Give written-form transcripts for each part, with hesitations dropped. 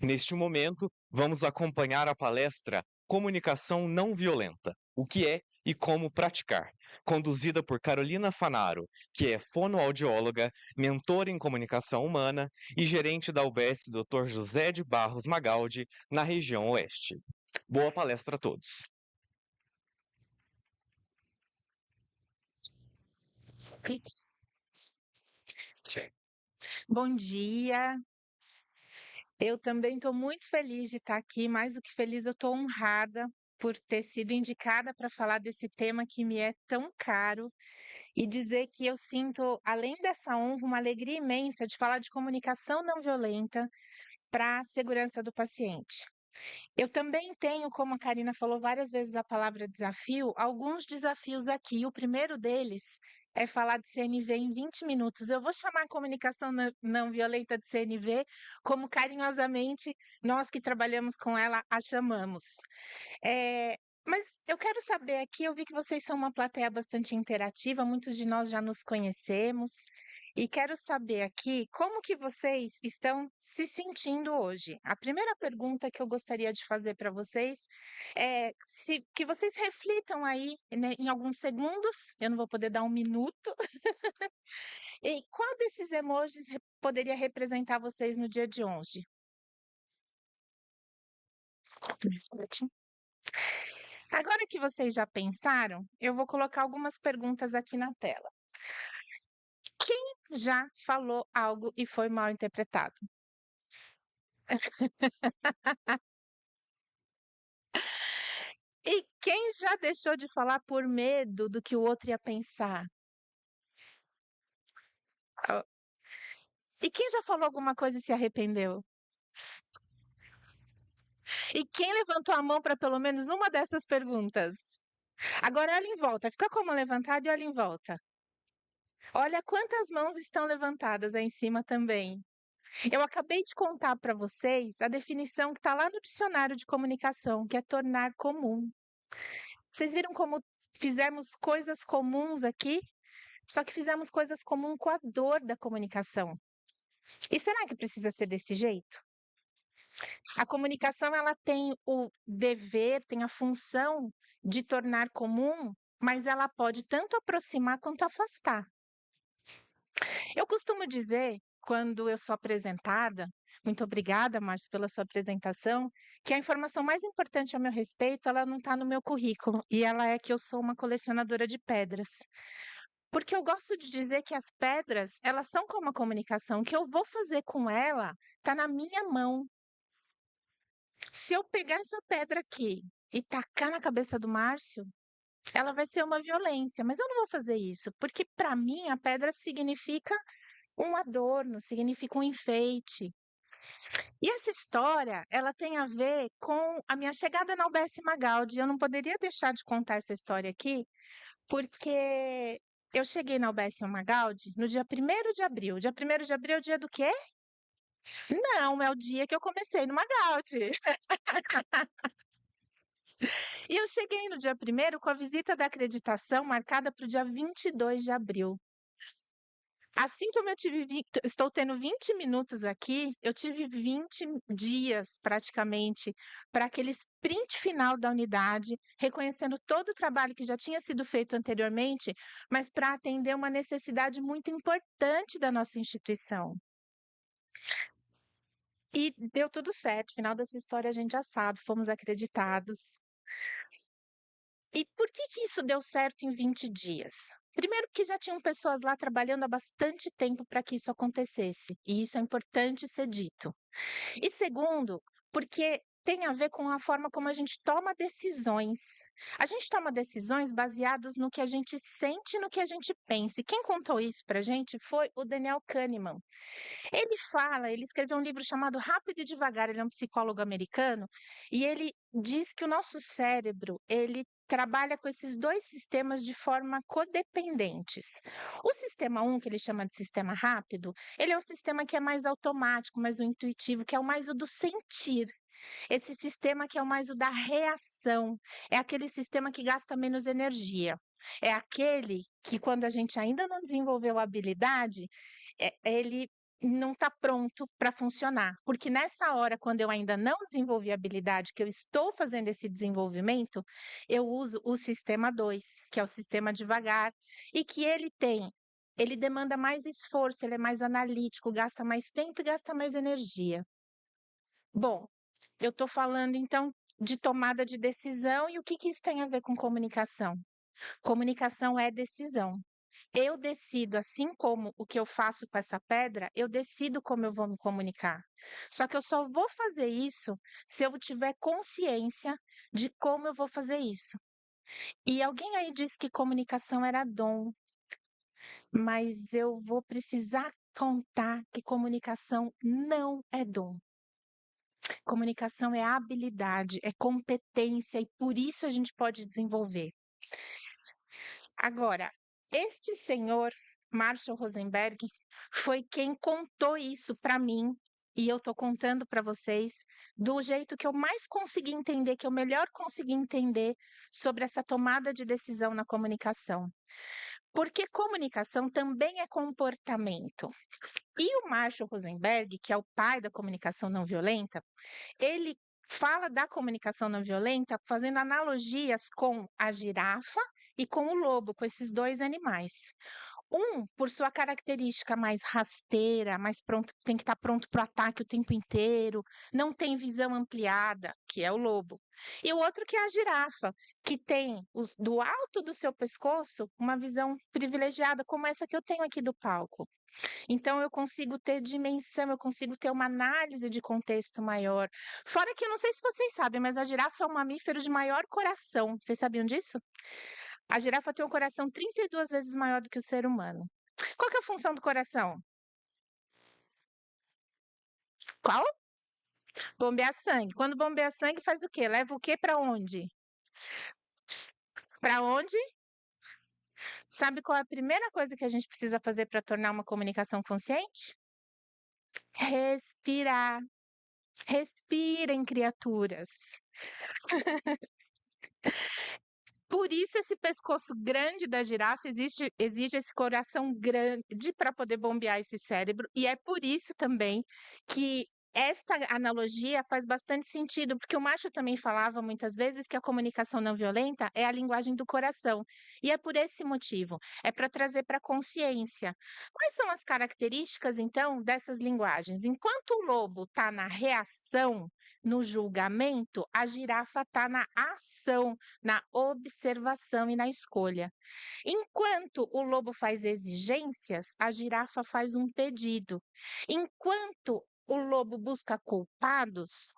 Neste momento, vamos acompanhar a palestra Comunicação Não Violenta: O que é e como praticar, conduzida por Carolina Fanaro, que é fonoaudióloga, mentora em comunicação humana e gerente da UBS Dr. José de Barros Magaldi, na região Oeste. Boa palestra a todos. Bom dia. Eu também estou muito feliz de estar aqui, mais do que feliz, eu estou honrada por ter sido indicada para falar desse tema que me é tão caro e dizer que eu sinto, além dessa honra, uma alegria imensa de falar de comunicação não violenta para a segurança do paciente. Eu também tenho, como a Karina falou várias vezes a palavra desafio, alguns desafios aqui. O primeiro deles é falar de CNV em 20 minutos. Eu vou chamar a comunicação não violenta de CNV, como carinhosamente nós que trabalhamos com ela a chamamos. Mas eu quero saber aqui, eu vi que vocês são uma plateia bastante interativa, muitos de nós já nos conhecemos, e quero saber aqui como que vocês estão se sentindo hoje. A primeira pergunta que eu gostaria de fazer para vocês é que vocês reflitam aí, né, em alguns segundos, eu não vou poder dar um minuto, e qual desses emojis poderia representar vocês no dia de hoje? Agora que vocês já pensaram, eu vou colocar algumas perguntas aqui na tela. Quem já falou algo e foi mal interpretado? E quem já deixou de falar por medo do que o outro ia pensar? Ó, e quem já falou alguma coisa e se arrependeu? E quem levantou a mão para pelo menos uma dessas perguntas? Agora olha em volta, fica com a mão levantada e olha em volta. Olha quantas mãos estão levantadas aí em cima também. Eu acabei de contar para vocês a definição que está lá no dicionário de comunicação, que é tornar comum. Vocês viram como fizemos coisas comuns aqui? Só que fizemos coisas comuns com a dor da comunicação. E será que precisa ser desse jeito? A comunicação ela tem o dever, tem a função de tornar comum, mas ela pode tanto aproximar quanto afastar. Eu costumo dizer, quando eu sou apresentada, muito obrigada, Márcio, pela sua apresentação, que a informação mais importante a meu respeito, ela não está no meu currículo, e ela é que eu sou uma colecionadora de pedras. Porque eu gosto de dizer que as pedras, elas são como a comunicação, o que eu vou fazer com ela está na minha mão. Se eu pegar essa pedra aqui e tacar na cabeça do Márcio, ela vai ser uma violência, mas eu não vou fazer isso, porque para mim a pedra significa um adorno, significa um enfeite. E essa história, ela tem a ver com a minha chegada na UBS Magaldi. Eu não poderia deixar de contar essa história aqui, porque eu cheguei na UBS Magaldi no dia 1º de abril. Dia 1º de abril é o dia do quê? Não, é o dia que eu comecei no Magaldi. E eu cheguei no dia 1º com a visita da acreditação marcada para o dia 22 de abril. Assim como estou tendo 20 minutos aqui, eu tive 20 dias praticamente para aquele sprint final da unidade, reconhecendo todo o trabalho que já tinha sido feito anteriormente, mas para atender uma necessidade muito importante da nossa instituição. E deu tudo certo, final dessa história a gente já sabe, fomos acreditados. E por que isso deu certo em 20 dias? Primeiro, porque já tinham pessoas lá trabalhando há bastante tempo para que isso acontecesse, e isso é importante ser dito. E segundo, porque tem a ver com a forma como a gente toma decisões. A gente toma decisões baseadas no que a gente sente e no que a gente pensa. E quem contou isso para a gente foi o Daniel Kahneman. Ele escreveu um livro chamado Rápido e Devagar, ele é um psicólogo americano, e ele diz que o nosso cérebro, ele trabalha com esses dois sistemas de forma codependentes. O sistema 1, que ele chama de sistema rápido, ele é um sistema que é mais automático, mais o intuitivo, que é o mais o do sentir. Esse sistema que é o mais o da reação, é aquele sistema que gasta menos energia. É aquele que, quando a gente ainda não desenvolveu a habilidade, ele não está pronto para funcionar, porque nessa hora, quando eu ainda não desenvolvi a habilidade, que eu estou fazendo esse desenvolvimento, eu uso o sistema 2, que é o sistema devagar, e que ele demanda mais esforço, ele é mais analítico, gasta mais tempo e gasta mais energia. Bom, eu estou falando então de tomada de decisão e o que isso tem a ver com comunicação? Comunicação é decisão. Eu decido, assim como o que eu faço com essa pedra, eu decido como eu vou me comunicar. Só que eu só vou fazer isso se eu tiver consciência de como eu vou fazer isso. E alguém aí disse que comunicação era dom, mas eu vou precisar contar que comunicação não é dom. Comunicação é habilidade, é competência e por isso a gente pode desenvolver. Agora, este senhor, Marshall Rosenberg, foi quem contou isso para mim, e eu estou contando para vocês do jeito que eu mais consegui entender, que eu melhor consegui entender sobre essa tomada de decisão na comunicação. Porque comunicação também é comportamento. E o Marshall Rosenberg, que é o pai da comunicação não violenta, ele fala da comunicação não violenta fazendo analogias com a girafa e com o lobo, com esses dois animais. Um, por sua característica mais rasteira, mais pronto, tem que estar pronto para o ataque o tempo inteiro, não tem visão ampliada, que é o lobo. E o outro que é a girafa, que tem do alto do seu pescoço uma visão privilegiada, como essa que eu tenho aqui do palco. Então eu consigo ter dimensão, eu consigo ter uma análise de contexto maior. Fora que eu não sei se vocês sabem, mas a girafa é um mamífero de maior coração. Vocês sabiam disso? A girafa tem um coração 32 vezes maior do que o ser humano. Qual que é a função do coração? Qual? Bombear sangue. Quando bombeia sangue, faz o quê? Leva o quê para onde? Para onde? Sabe qual é a primeira coisa que a gente precisa fazer para tornar uma comunicação consciente? Respirar. Respirem, criaturas. Por isso esse pescoço grande da girafa exige esse coração grande para poder bombear esse cérebro, e é por isso também que esta analogia faz bastante sentido, porque o Marshall também falava muitas vezes que a comunicação não violenta é a linguagem do coração, e é por esse motivo, é para trazer para a consciência. Quais são as características, então, dessas linguagens? Enquanto o lobo está na reação, no julgamento, a girafa está na ação, na observação e na escolha. Enquanto o lobo faz exigências, a girafa faz um pedido. Enquanto o lobo busca culpados,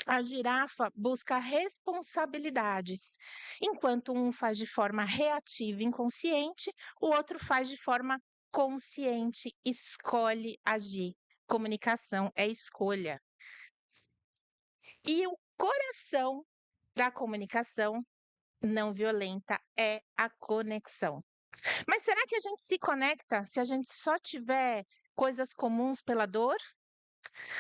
a girafa busca responsabilidades. Enquanto um faz de forma reativa e inconsciente, o outro faz de forma consciente, escolhe agir. Comunicação é escolha. E o coração da comunicação não violenta é a conexão. Mas será que a gente se conecta se a gente só tiver coisas comuns pela dor?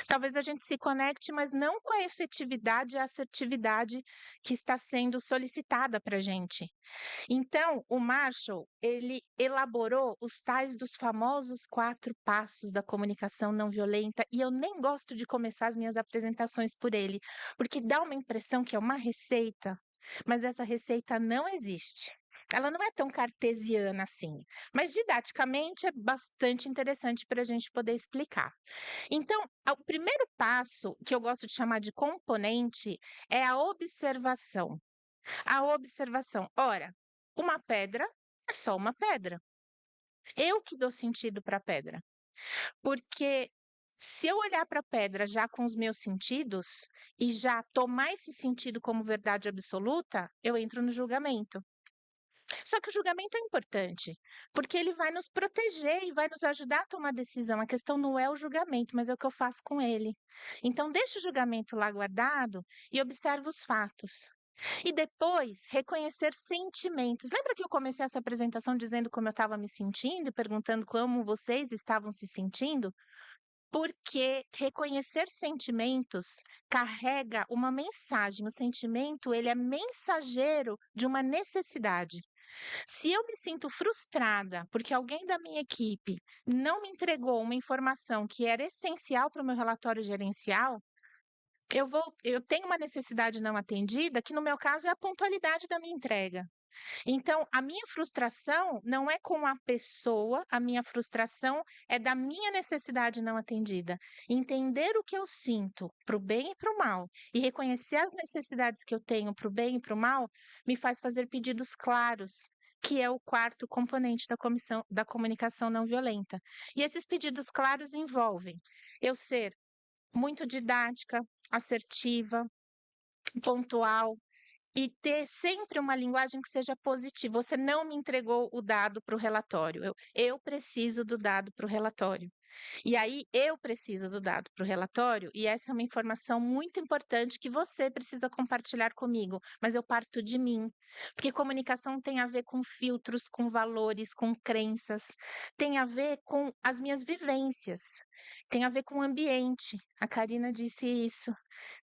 Talvez a gente se conecte, mas não com a efetividade e a assertividade que está sendo solicitada para a gente. Então, o Marshall, ele elaborou os tais dos famosos 4 passos da comunicação não violenta, e eu nem gosto de começar as minhas apresentações por ele, porque dá uma impressão que é uma receita, mas essa receita não existe. Ela não é tão cartesiana assim, mas didaticamente é bastante interessante para a gente poder explicar. Então, o primeiro passo, que eu gosto de chamar de componente, é a observação. A observação. Ora, uma pedra é só uma pedra. Eu que dou sentido para a pedra. Porque se eu olhar para a pedra já com os meus sentidos e já tomar esse sentido como verdade absoluta, eu entro no julgamento. Só que o julgamento é importante, porque ele vai nos proteger e vai nos ajudar a tomar decisão. A questão não é o julgamento, mas é o que eu faço com ele. Então, deixa o julgamento lá guardado e observa os fatos. E depois, reconhecer sentimentos. Lembra que eu comecei essa apresentação dizendo como eu estava me sentindo e perguntando como vocês estavam se sentindo? Porque reconhecer sentimentos carrega uma mensagem. O sentimento, ele é mensageiro de uma necessidade. Se eu me sinto frustrada porque alguém da minha equipe não me entregou uma informação que era essencial para o meu relatório gerencial, eu tenho uma necessidade não atendida, que no meu caso é a pontualidade da minha entrega. Então, a minha frustração não é com a pessoa, a minha frustração é da minha necessidade não atendida. Entender o que eu sinto para o bem e para o mal e reconhecer as necessidades que eu tenho para o bem e para o mal me faz fazer pedidos claros, que é o quarto componente da comunicação não violenta. E esses pedidos claros envolvem eu ser muito didática, assertiva, pontual, e ter sempre uma linguagem que seja positiva. Você não me entregou o dado para o relatório. Eu preciso do dado para o relatório. E aí eu preciso do dado para o relatório, e essa é uma informação muito importante que você precisa compartilhar comigo, mas eu parto de mim, porque comunicação tem a ver com filtros, com valores, com crenças, tem a ver com as minhas vivências, tem a ver com o ambiente. A Karina disse isso.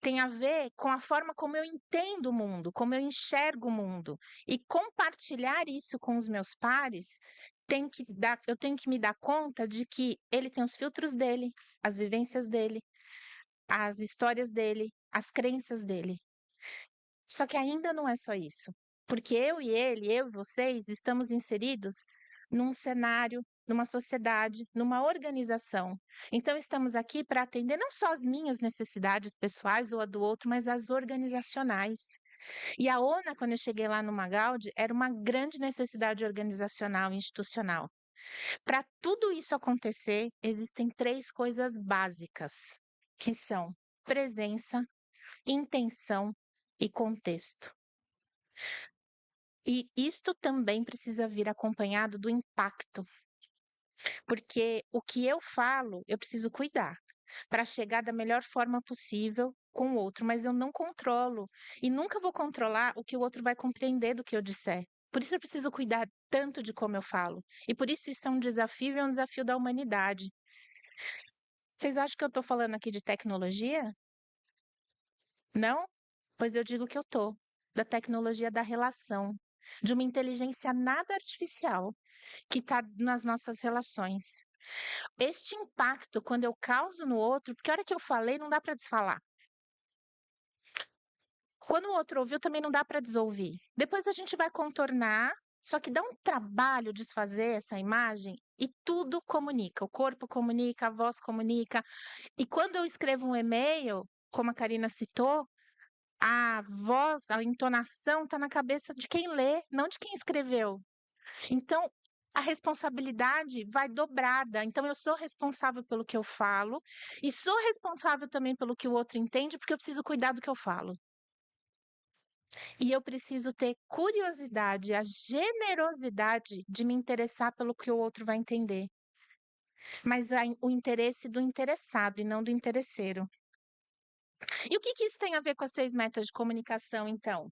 Tem a ver com a forma como eu entendo o mundo, como eu enxergo o mundo. E compartilhar isso com os meus pares eu tenho que me dar conta de que ele tem os filtros dele, as vivências dele, as histórias dele, as crenças dele. Só que ainda não é só isso, porque eu e ele, eu e vocês, estamos inseridos num cenário, numa sociedade, numa organização. Então, estamos aqui para atender não só as minhas necessidades pessoais ou a do outro, mas as organizacionais. E a ONA, quando eu cheguei lá no Magaldi, era uma grande necessidade organizacional e institucional. Para tudo isso acontecer, existem 3 coisas básicas, que são presença, intenção e contexto. E isto também precisa vir acompanhado do impacto, porque o que eu falo, eu preciso cuidar para chegar da melhor forma possível com o outro, mas eu não controlo e nunca vou controlar o que o outro vai compreender do que eu disser. Por isso eu preciso cuidar tanto de como eu falo. E por isso é um desafio e é um desafio da humanidade. Vocês acham que eu estou falando aqui de tecnologia? Não? Pois eu digo que eu estou. Da tecnologia da relação, de uma inteligência nada artificial que está nas nossas relações. Este impacto, quando eu causo no outro, porque a hora que eu falei, não dá para desfalar. Quando o outro ouviu, também não dá para desouvir. Depois a gente vai contornar, só que dá um trabalho desfazer essa imagem e tudo comunica. O corpo comunica, a voz comunica. E quando eu escrevo um e-mail, como a Karina citou, a voz, a entonação está na cabeça de quem lê, não de quem escreveu. Então, a responsabilidade vai dobrada. Então, eu sou responsável pelo que eu falo e sou responsável também pelo que o outro entende, porque eu preciso cuidar do que eu falo. E eu preciso ter curiosidade, a generosidade de me interessar pelo que o outro vai entender. Mas o interesse do interessado e não do interesseiro. E o que isso tem a ver com as 6 metas de comunicação, então?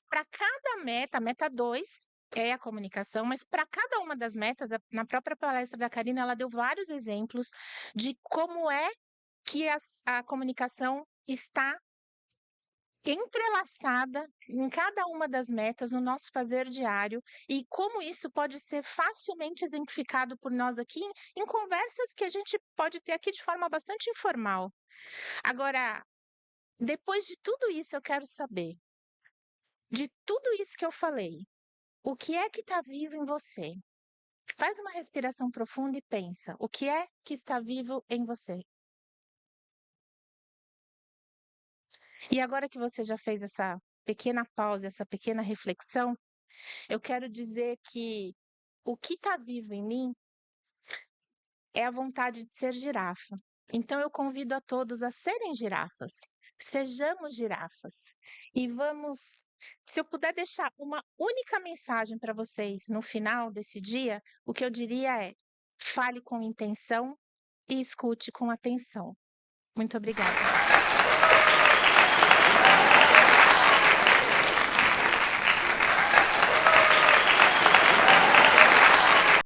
Para cada meta, a meta 2 é a comunicação, mas para cada uma das metas, na própria palestra da Karina, ela deu vários exemplos de como é que a comunicação está entrelaçada em cada uma das metas no nosso fazer diário e como isso pode ser facilmente exemplificado por nós aqui em conversas que a gente pode ter aqui de forma bastante informal. Agora, depois de tudo isso, eu quero saber, de tudo isso que eu falei, o que é que está vivo em você? Faz uma respiração profunda e pensa, o que é que está vivo em você? E agora que você já fez essa pequena pausa, essa pequena reflexão, eu quero dizer que o que está vivo em mim é a vontade de ser girafa. Então eu convido a todos a serem girafas. Sejamos girafas. E vamos, se eu puder deixar uma única mensagem para vocês no final desse dia, o que eu diria é: fale com intenção e escute com atenção. Muito obrigada.